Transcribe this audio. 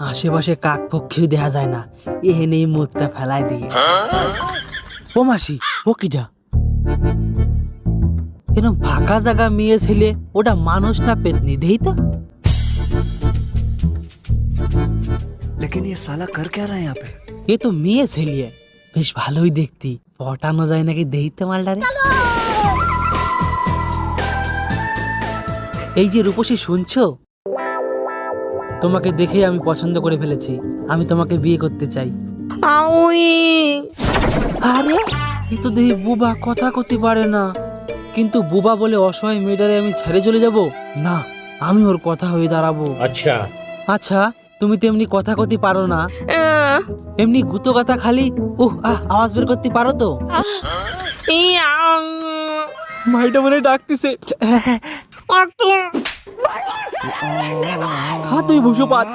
আশেপাশে কাক পক্ষীও দেখা যায় না, এহেনেই মুখটা ফেলাই দিয়ে। ও মাসি, ও কিটা? এরকম ফাঁকা জায়গা মেয়ে ছেলে, ওটা মানুষ না পেতনি, দেই তো। लेकिन ये साला कर क्या रहा है यहाँ पे? এ তো মেয়ে ছেলে, বেশ ভালোই দেখতি। পটানো যায় নাকি দেইতে মালটারে। এই যে রূপসী, শুনছো? তোমাকে দেখে আমি পছন্দ করে ফেলেছি, আমি তোমাকে বিয়ে করতে চাই। আরে এ তো দেখি বুবা, কথা করতে পারে না। কিন্তু বুবা বলে অসহায় মেয়েটারে আমি ছেড়ে চলে যাব না, আমি ওর কথা হয়ে দাঁড়াবো। अच्छा আচ্ছা, তুমি তো এমনি কথা করতে পারো না, এমনি গুতো কথা খালি আওয়াজ বের করতে পারো তো? মাইটা মনে ডাকতেছে। খা তুই ভুষো পাত।